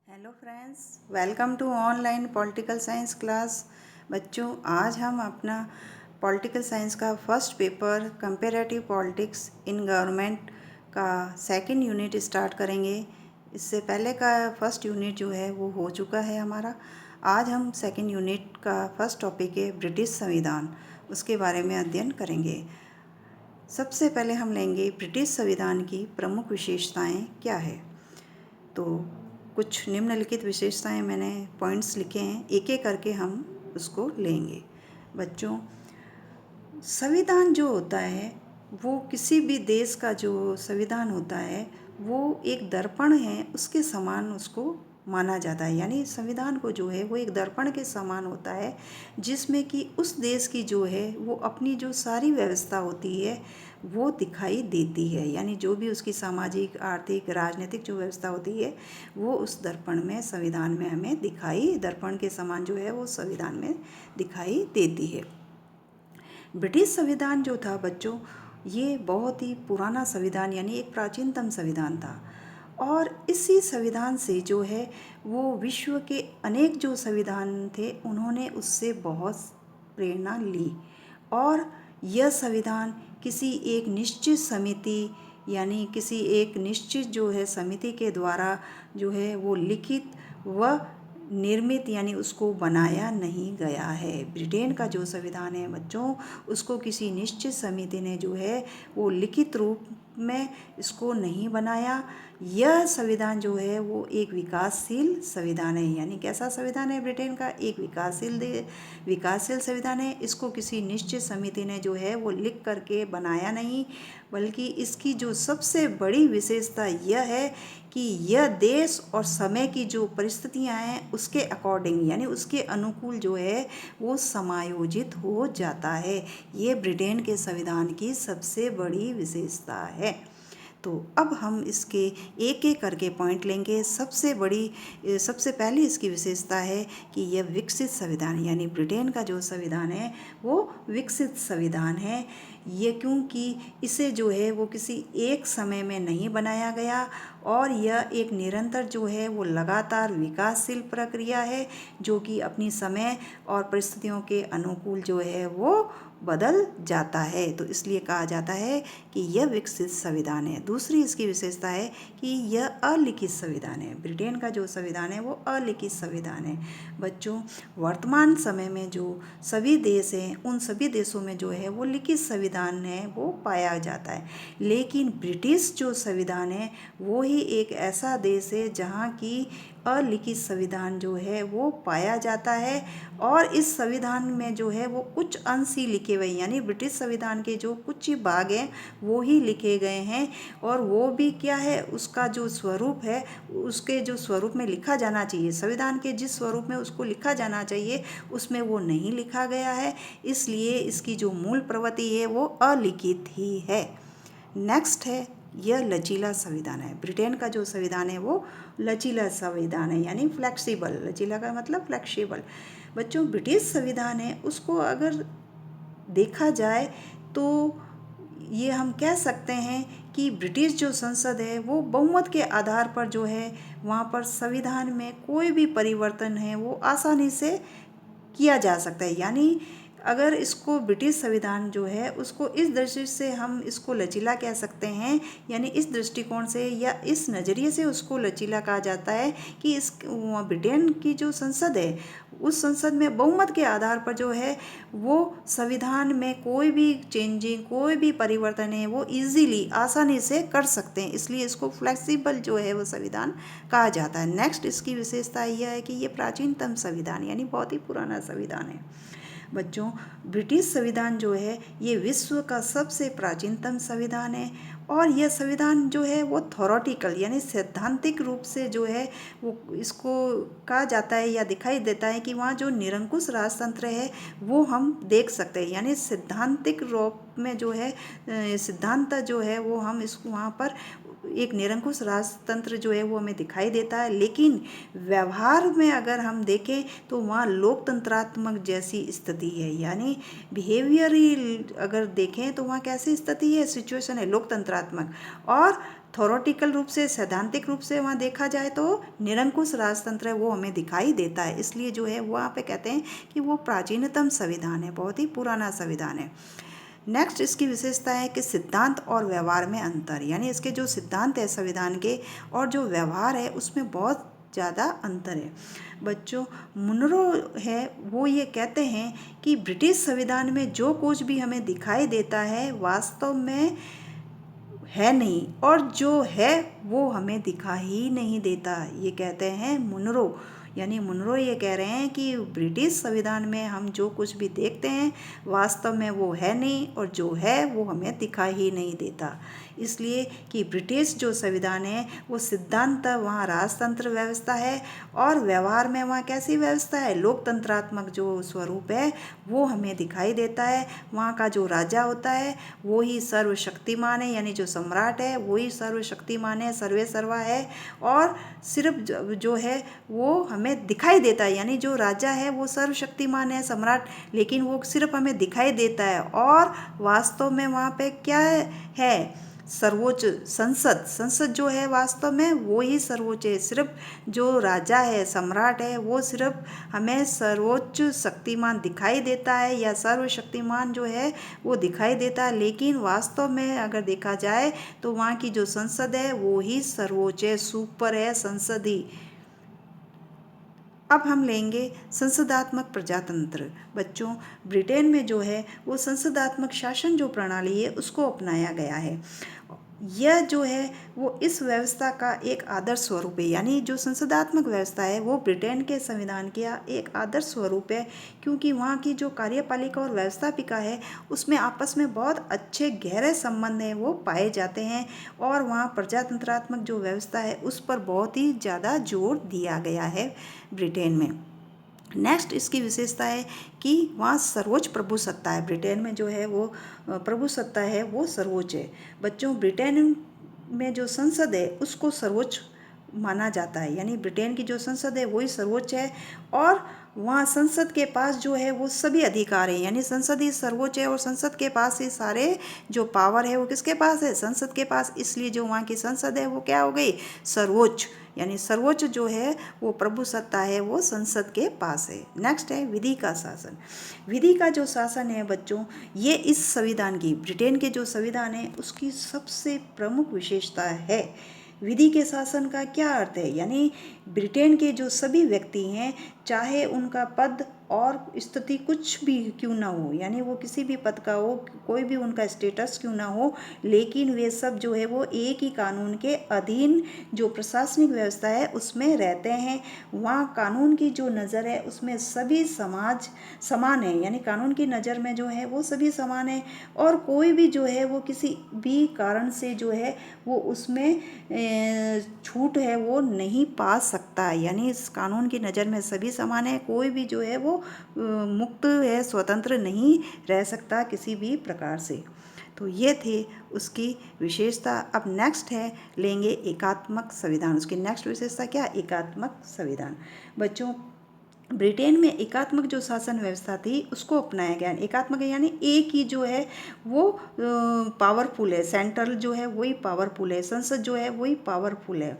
Hello friends, welcome to online political science class. बच्चों, आज हम अपना पॉलिटिकल साइंस का first paper comparative politics in government का सेकंड यूनिट स्टार्ट करेंगे। इससे पहले का फर्स्ट यूनिट जो है वो हो चुका है हमारा। आज हम सेकंड यूनिट का फर्स्ट टॉपिक है ब्रिटिश संविधान, उसके बारे में अध्ययन करेंगे। सबसे पहले हम लेंगे ब्रिटिश संविधान की प्रमुख विशेषताएं क्या है। तो कुछ निम्नलिखित विशेषताएं मैंने पॉइंट्स लिखे हैं, एक एक करके हम उसको लेंगे। बच्चों, संविधान जो होता है वो किसी भी देश का जो संविधान होता है वो एक दर्पण है, उसके समान उसको माना जाता है। यानी संविधान को जो है वो एक दर्पण के समान होता है, जिसमें कि उस देश की जो है वो अपनी जो सारी व्यवस्था होती है वो दिखाई देती है। यानी जो भी उसकी सामाजिक, आर्थिक, राजनीतिक जो व्यवस्था होती है वो उस दर्पण में, संविधान में हमें दिखाई, दर्पण के समान जो है वो संविधान में दिखाई देती है। ब्रिटिश संविधान जो था बच्चों, ये बहुत ही पुराना संविधान यानी एक प्राचीनतम संविधान था, और इसी संविधान से जो है वो विश्व के अनेक जो संविधान थे उन्होंने उससे बहुत प्रेरणा ली। और यह संविधान किसी एक निश्चित समिति यानी किसी एक निश्चित जो है समिति के द्वारा जो है वो लिखित व निर्मित यानी उसको बनाया नहीं गया है। ब्रिटेन का जो संविधान है बच्चों, उसको किसी निश्चित समिति ने जो है वो लिखित रूप में इसको नहीं बनाया। यह संविधान जो है वो एक विकासशील संविधान है। यानी कैसा संविधान है ब्रिटेन का? एक विकासशील संविधान है। इसको किसी निश्चित समिति ने जो है वो लिख करके बनाया नहीं, बल्कि इसकी जो सबसे बड़ी विशेषता यह है कि यह देश और समय की जो परिस्थितियां हैं उसके अकॉर्डिंग यानी उसके अनुकूल जो है वो समायोजित हो जाता है। ये ब्रिटेन के संविधान की सबसे बड़ी विशेषता है। तो अब हम इसके एक एक करके पॉइंट लेंगे। सबसे पहली इसकी विशेषता है कि यह विकसित संविधान, यानी ब्रिटेन का जो संविधान है वो विकसित संविधान है। ये क्योंकि इसे जो है वो किसी एक समय में नहीं बनाया गया, और यह एक निरंतर जो है वो लगातार विकासशील प्रक्रिया है, जो कि अपनी समय और परिस्थितियों के अनुकूल जो है वो बदल जाता है। तो इसलिए कहा जाता है कि यह विकसित संविधान है। दूसरी इसकी विशेषता है कि यह अलिखित संविधान है। ब्रिटेन का जो संविधान है वो अलिखित संविधान है। बच्चों, वर्तमान समय में जो सभी देश हैं उन सभी देशों में जो है वो लिखित संविधान है वो पाया जाता है, लेकिन ब्रिटिश जो संविधान है वो ही एक ऐसा देश है जहाँ की अलिखित संविधान जो है वो पाया जाता है। और इस संविधान में जो है वो कुछ अंश ही लिखे हुए, यानी ब्रिटिश संविधान के जो कुछ ही भाग हैं वो ही लिखे गए हैं, और वो भी क्या है, उसका जो स्वरूप है उसके जो स्वरूप में लिखा जाना चाहिए, संविधान के जिस स्वरूप में उसको लिखा जाना चाहिए उसमें वो नहीं लिखा गया है। इसलिए इसकी जो मूल प्रवृत्ति है वो अलिखित ही है। नेक्स्ट है, यह लचीला संविधान है। ब्रिटेन का जो संविधान है वो लचीला संविधान है, यानी फ्लेक्सिबल। लचीला का मतलब फ्लेक्सिबल। बच्चों, ब्रिटिश संविधान है उसको अगर देखा जाए तो ये हम कह सकते हैं कि ब्रिटिश जो संसद है वो बहुमत के आधार पर जो है वहाँ पर संविधान में कोई भी परिवर्तन है वो आसानी से किया जा सकता है। यानी अगर इसको ब्रिटिश संविधान जो है उसको इस दृष्टि से हम इसको लचीला कह सकते हैं, यानी इस दृष्टिकोण से या इस नज़रिए से उसको लचीला कहा जाता है कि इस ब्रिटेन की जो संसद है उस संसद में बहुमत के आधार पर जो है वो संविधान में कोई भी चेंजिंग, कोई भी परिवर्तन है वो इजीली, आसानी से कर सकते हैं। इसलिए इसको फ्लेक्सिबल जो है वो संविधान कहा जाता है। नेक्स्ट इसकी विशेषता यह है कि ये प्राचीनतम संविधान यानी बहुत ही पुराना संविधान है। बच्चों, ब्रिटिश संविधान जो है ये विश्व का सबसे प्राचीनतम संविधान है, और यह संविधान जो है वो थॉरोटिकल यानी सैद्धांतिक रूप से जो है वो इसको कहा जाता है या दिखाई देता है कि वहाँ जो निरंकुश राजतंत्र है वो हम देख सकते हैं। यानी सैद्धांतिक रूप में जो है सिद्धांत जो है वो हम इसको वहाँ पर एक निरंकुश राजतंत्र जो है वो हमें दिखाई देता है, लेकिन व्यवहार में अगर हम देखें तो वहाँ लोकतंत्रात्मक जैसी स्थिति है। यानी बिहेवियरल अगर देखें तो वहाँ कैसी स्थिति है, सिचुएशन है लोकतंत्रात्मक, और थोरोटिकल रूप से, सैद्धांतिक रूप से वहाँ देखा जाए तो निरंकुश राजतंत्र है वो हमें दिखाई देता है। इसलिए जो है वहाँ पे कहते हैं कि वो प्राचीनतम संविधान है, बहुत ही पुराना संविधान है। नेक्स्ट इसकी विशेषता है कि सिद्धांत और व्यवहार में अंतर, यानी इसके जो सिद्धांत है संविधान के और जो व्यवहार है उसमें बहुत ज़्यादा अंतर है। बच्चों, मुनरो है वो ये कहते हैं कि ब्रिटिश संविधान में जो कुछ भी हमें दिखाई देता है वास्तव में है नहीं, और जो है वो हमें दिखा ही नहीं देता, ये कहते हैं मुनरो। यानी मुनरो ये कह रहे हैं कि ब्रिटिश संविधान में हम जो कुछ भी देखते हैं वास्तव में वो है नहीं, और जो है वो हमें दिखाई ही नहीं देता। इसलिए कि ब्रिटिश जो संविधान है वो सिद्धांत वहाँ राजतंत्र व्यवस्था है, और व्यवहार में वहाँ कैसी व्यवस्था है, लोकतंत्रात्मक जो स्वरूप है वो हमें दिखाई देता है। वहाँ का जो राजा होता है वो ही सर्वशक्तिमान है, यानी जो सम्राट है वो ही सर्वशक्तिमान है, सर्वे सर्वा है, और सिर्फ जो है वो हमें दिखाई देता है। यानी जो राजा है वो सर्वशक्तिमान है, सम्राट, लेकिन वो सिर्फ हमें दिखाई देता है, और वास्तव में वहाँ पे क्या है, सर्वोच्च संसद जो है वास्तव में वो ही सर्वोच्च है। सिर्फ जो राजा है, सम्राट है, वो सिर्फ हमें सर्वोच्च शक्तिमान दिखाई देता है, या सर्वशक्तिमान जो है वो दिखाई देता है, लेकिन वास्तव में अगर देखा जाए तो वहाँ की जो संसद है वो ही सर्वोच्च है, सुपर है संसद ही। अब हम लेंगे संसदात्मक प्रजातंत्र। बच्चों, ब्रिटेन में जो है वो संसदात्मक शासन जो प्रणाली है उसको अपनाया गया है। यह जो है वो इस व्यवस्था का एक आदर्श स्वरूप है। यानी जो संसदात्मक व्यवस्था है वो ब्रिटेन के संविधान का एक आदर्श स्वरूप है, क्योंकि वहाँ की जो कार्यपालिका और व्यवस्थापिका है उसमें आपस में बहुत अच्छे गहरे संबंध हैं वो पाए जाते हैं, और वहाँ प्रजातंत्रात्मक जो व्यवस्था है उस पर बहुत ही ज़्यादा जोर दिया गया है ब्रिटेन में। नेक्स्ट इसकी विशेषता है कि वहाँ सर्वोच्च प्रभु सत्ता है। ब्रिटेन में जो है वो प्रभु सत्ता है वो सर्वोच्च है। बच्चों, ब्रिटेन में जो संसद है उसको सर्वोच्च माना जाता है, यानी ब्रिटेन की जो संसद है वही सर्वोच्च है, और वहाँ संसद के पास जो है वो सभी अधिकार हैं। यानी संसद ही सर्वोच्च है, और संसद के पास ही सारे जो पावर है वो किसके पास है, संसद के पास। इसलिए जो वहाँ की संसद है वो क्या हो गई, सर्वोच्च। यानी सर्वोच्च जो है वो प्रभु सत्ता है वो संसद के पास है। नेक्स्ट है विधि का शासन। विधि का जो शासन है बच्चों, ये इस संविधान की, ब्रिटेन के जो संविधान है उसकी सबसे प्रमुख विशेषता है। विधि के शासन का क्या अर्थ है, यानी ब्रिटेन के जो सभी व्यक्ति हैं, चाहे उनका पद और स्थिति कुछ भी क्यों ना हो, यानी वो किसी भी पद का हो, कोई भी उनका स्टेटस क्यों ना हो, लेकिन वे सब जो है वो एक ही कानून के अधीन जो प्रशासनिक व्यवस्था है उसमें रहते हैं। वहाँ कानून की जो नज़र है उसमें सभी समाज समान है, यानी कानून की नज़र में जो है वो सभी समान है, और कोई भी जो है वो किसी भी कारण से जो है वो उसमें छूट है वो नहीं पा सकता। यानी इस कानून की नज़र में सभी समान है, कोई भी जो है वो मुक्त है, स्वतंत्र नहीं रह सकता किसी भी प्रकार से। तो ये थे उसकी विशेषता। अब नेक्स्ट है लेंगे एकात्मक संविधान। उसकी नेक्स्ट विशेषता क्या, एकात्मक संविधान। बच्चों, ब्रिटेन में एकात्मक जो शासन व्यवस्था थी उसको अपनाया गया। एकात्मक यानी एक ही जो है वो पावरफुल है, सेंट्रल जो है वही पावरफुल है, संसद जो है वही पावरफुल है।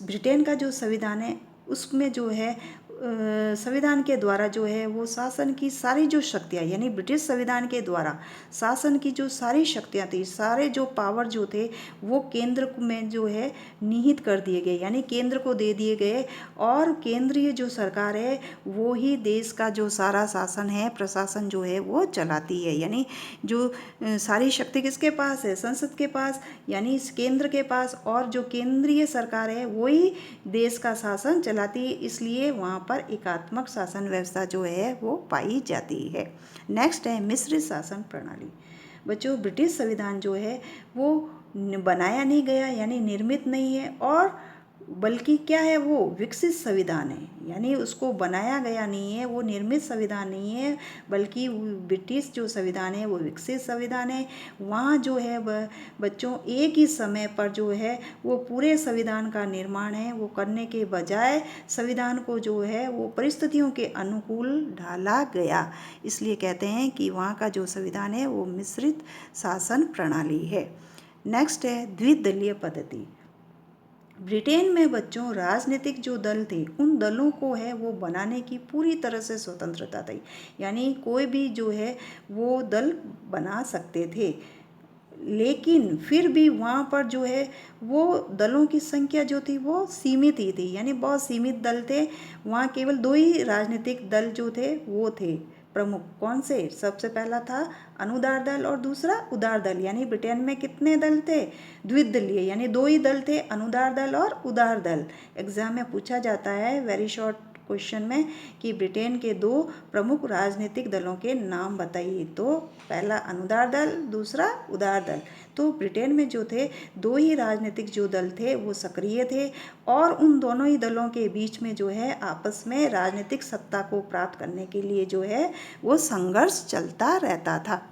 ब्रिटेन का जो संविधान है उसमें जो है संविधान के द्वारा जो है वो शासन की सारी जो शक्तियाँ, यानी ब्रिटिश संविधान के द्वारा शासन की जो सारी शक्तियाँ थी, सारे जो पावर जो थे वो केंद्र में जो है निहित कर दिए गए, यानी केंद्र को दे दिए गए, और केंद्रीय जो सरकार है वो ही देश का जो सारा शासन है, प्रशासन जो है वो चलाती है। यानी जो सारी शक्ति किसके पास है, संसद के पास, यानी इस केंद्र के पास, और जो केंद्रीय सरकार है वही देश का शासन चलाती है। इसलिए वहाँ पर एकात्मक शासन व्यवस्था जो है वो पाई जाती है। नेक्स्ट है मिश्रित शासन प्रणाली। बच्चों, ब्रिटिश संविधान जो है वो बनाया नहीं गया, यानी निर्मित नहीं है, और बल्कि क्या है, वो विकसित संविधान है, यानी उसको बनाया गया नहीं है, वो निर्मित संविधान नहीं है, बल्कि ब्रिटिश जो संविधान है वो विकसित संविधान है। वहाँ जो है बच्चों एक ही समय पर जो है वो पूरे संविधान का निर्माण है वो करने के बजाय संविधान को जो है वो परिस्थितियों के अनुकूल ढाला गया। इसलिए कहते हैं कि वहाँ का जो संविधान है वो मिश्रित शासन प्रणाली है। नेक्स्ट है द्विदलीय पद्धति। ब्रिटेन में बच्चों राजनीतिक जो दल थे उन दलों को है वो बनाने की पूरी तरह से स्वतंत्रता थी, यानी कोई भी जो है वो दल बना सकते थे, लेकिन फिर भी वहाँ पर जो है वो दलों की संख्या जो थी वो सीमित ही थी, यानी बहुत सीमित दल थे। वहाँ केवल दो ही राजनीतिक दल जो थे वो थे प्रमुख। कौन से? सबसे पहला था अनुदार दल और दूसरा उदार दल। यानी ब्रिटेन में कितने दल थे? द्विदलीय, यानी दो ही दल थे, अनुदार दल और उदार दल। एग्जाम में पूछा जाता है वेरी शॉर्ट क्वेश्चन में कि ब्रिटेन के दो प्रमुख राजनीतिक दलों के नाम बताइए, तो पहला अनुदार दल, दूसरा उदार दल। तो ब्रिटेन में जो थे दो ही राजनीतिक जो दल थे वो सक्रिय थे और उन दोनों ही दलों के बीच में जो है आपस में राजनीतिक सत्ता को प्राप्त करने के लिए जो है वो संघर्ष चलता रहता था।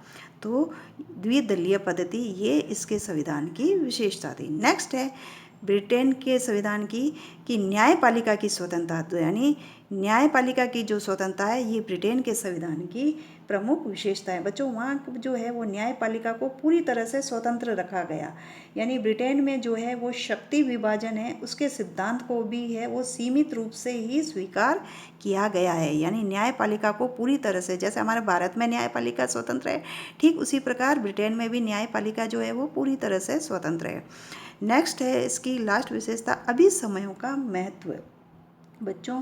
तो द्विदलीय पद्धति ये इसके संविधान की विशेषता थी। नेक्स्ट है ब्रिटेन के संविधान की कि न्यायपालिका की स्वतंत्रता, यानी न्यायपालिका की जो स्वतंत्रता है ये ब्रिटेन के संविधान की प्रमुख विशेषता है। बच्चों वहाँ जो है वो न्यायपालिका को पूरी तरह से स्वतंत्र रखा गया, यानी ब्रिटेन में जो है वो शक्ति विभाजन है उसके सिद्धांत को भी है वो सीमित रूप से ही स्वीकार किया गया है। यानी न्यायपालिका को पूरी तरह से, जैसे हमारे भारत में न्यायपालिका स्वतंत्र है, ठीक उसी प्रकार ब्रिटेन में भी न्यायपालिका जो है वो पूरी तरह से स्वतंत्र है। नेक्स्ट है इसकी लास्ट विशेषता अभिसमयों का महत्व। बच्चों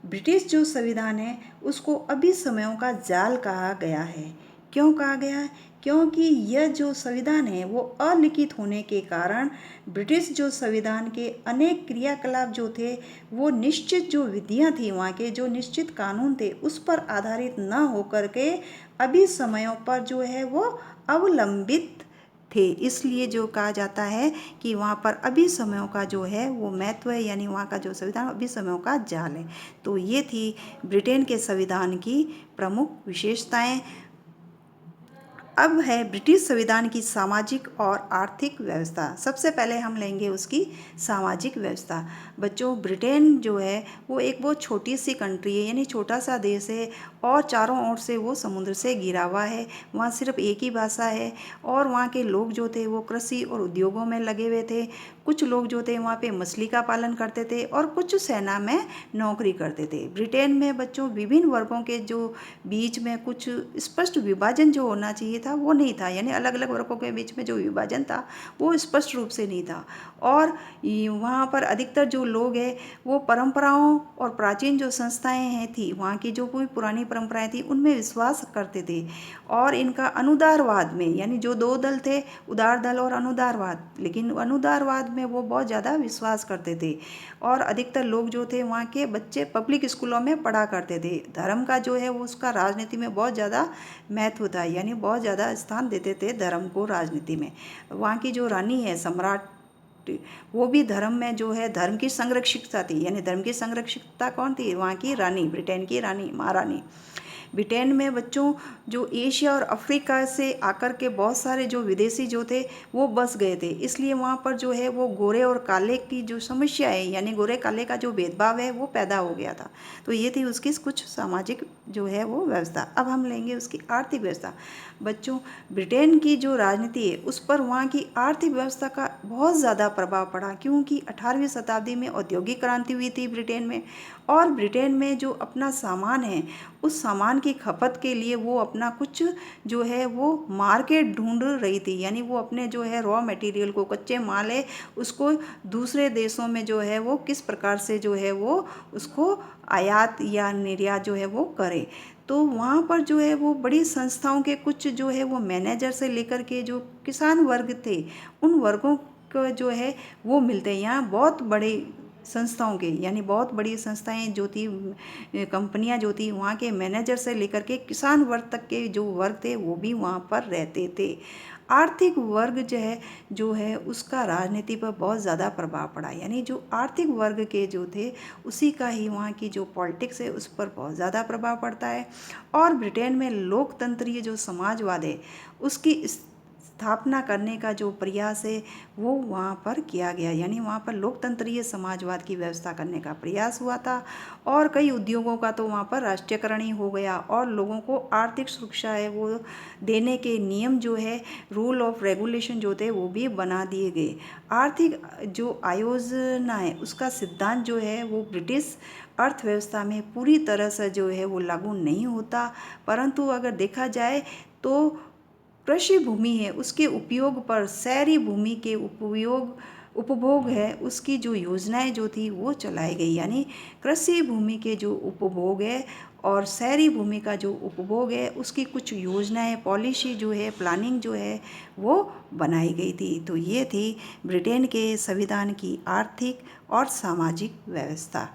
ब्रिटिश जो संविधान है उसको अभिसमयों का जाल कहा गया है। क्यों कहा गया है? क्योंकि यह जो संविधान है वो अलिखित होने के कारण ब्रिटिश जो संविधान के अनेक क्रियाकलाप जो थे वो निश्चित जो विधियां थी, वहाँ के जो निश्चित कानून थे उस पर आधारित न होकर के अभिसमयों पर जो है वो अवलंबित थे। इसलिए जो कहा जाता है कि वहाँ पर अभिसमयों का जो है वो महत्व है, यानी वहाँ का जो संविधान अभिसमयों का जाल है। तो ये थी ब्रिटेन के संविधान की प्रमुख विशेषताएं। अब है ब्रिटिश संविधान की सामाजिक और आर्थिक व्यवस्था। सबसे पहले हम लेंगे उसकी सामाजिक व्यवस्था। बच्चों ब्रिटेन जो है वो एक बहुत छोटी सी कंट्री है, यानी छोटा सा देश है और चारों ओर से वो समुद्र से घिरा हुआ है। वहाँ सिर्फ एक ही भाषा है और वहाँ के लोग जो थे वो कृषि और उद्योगों में लगे हुए थे। कुछ लोग जो थे वहाँ पे मछली का पालन करते थे और कुछ सेना में नौकरी करते थे। ब्रिटेन में बच्चों विभिन्न वर्गों के जो बीच में कुछ स्पष्ट विभाजन जो होना चाहिए था वो नहीं था, यानी अलग अलग वर्गों के बीच में जो विभाजन था वो स्पष्ट रूप से नहीं था। और वहाँ पर अधिकतर जो लोग हैं वो परंपराओं और प्राचीन जो संस्थाएं हैं थी, वहाँ की जो कोई पुरानी परंपराएं थी उनमें विश्वास करते थे और इनका अनुदारवाद में, यानी जो दो दल थे उदार दल और अनुदारवाद, लेकिन अनुदारवाद में वो बहुत ज़्यादा विश्वास करते थे और अधिकतर लोग जो थे वहाँ के बच्चे पब्लिक स्कूलों में पढ़ा करते थे। धर्म का जो है वो उसका राजनीति में बहुत ज़्यादा महत्व था, यानी बहुत ज़्यादा स्थान देते थे धर्म को राजनीति में। वहाँ की जो रानी है सम्राट, वो भी धर्म में जो है धर्म की संरक्षिता थी, यानी धर्म की संरक्षिता कौन थी? वहाँ की रानी, ब्रिटेन की रानी, महारानी। ब्रिटेन में बच्चों जो एशिया और अफ्रीका से आकर के बहुत सारे जो विदेशी जो थे वो बस गए थे, इसलिए वहाँ पर जो है वो गोरे और काले की जो समस्या है, यानी गोरे काले का जो भेदभाव है वो पैदा हो गया था। तो ये थी उसकी कुछ सामाजिक जो है वो व्यवस्था। अब हम लेंगे उसकी आर्थिक व्यवस्था। बच्चों ब्रिटेन की जो राजनीति है उस पर वहाँ की आर्थिक व्यवस्था का बहुत ज़्यादा प्रभाव पड़ा, क्योंकि 18वीं शताब्दी में औद्योगिक क्रांति हुई थी ब्रिटेन में और ब्रिटेन में जो अपना सामान है उस सामान की खपत के लिए वो अपना कुछ जो है वो मार्केट ढूंढ रही थी, यानी वो अपने जो है रॉ मटेरियल को, कच्चे माल है उसको दूसरे देशों में जो है वो किस प्रकार से जो है वो उसको आयात या निर्यात जो है वो करे। तो वहाँ पर जो है वो बड़ी संस्थाओं के कुछ जो है वो मैनेजर से लेकर के जो किसान वर्ग थे उन वर्गों को जो है वो मिलते हैं यहाँ बहुत बड़े संस्थाओं के, यानी बहुत बड़ी संस्थाएं जो थी, कंपनियां जो थी, वहाँ के मैनेजर से लेकर के किसान वर्ग तक के जो वर्ग थे वो भी वहाँ पर रहते थे। आर्थिक वर्ग जो है उसका राजनीति पर बहुत ज़्यादा प्रभाव पड़ा। यानी जो आर्थिक वर्ग के जो थे उसी का ही वहाँ की जो पॉलिटिक्स है उस पर बहुत ज़्यादा प्रभाव पड़ता है। और ब्रिटेन में लोकतंत्रीय जो समाजवाद है उसकी स्थापना करने का जो प्रयास है वो वहाँ पर किया गया। यानी वहाँ पर लोकतंत्रीय समाजवाद की व्यवस्था करने का प्रयास हुआ था। और कई उद्योगों का तो वहाँ पर राष्ट्रीयकरण ही हो गया और लोगों को आर्थिक सुरक्षा है वो देने के नियम जो है, रूल ऑफ रेगुलेशन जो थे वो भी बना दिए गए। आर्थिक जो आयोजना है उसका सिद्धांत जो है वो ब्रिटिश अर्थव्यवस्था में पूरी तरह से जो है वो लागू नहीं होता, परंतु अगर देखा जाए तो कृषि भूमि है उसके उपयोग पर शहरी भूमि के उपभोग है उसकी जो योजनाएं जो थी वो चलाई गई। यानी कृषि भूमि के जो उपभोग है और शहरी भूमि का जो उपभोग है उसकी कुछ योजनाएं, पॉलिसी जो है, प्लानिंग जो है वो बनाई गई थी। तो ये थी ब्रिटेन के संविधान की आर्थिक और सामाजिक व्यवस्था।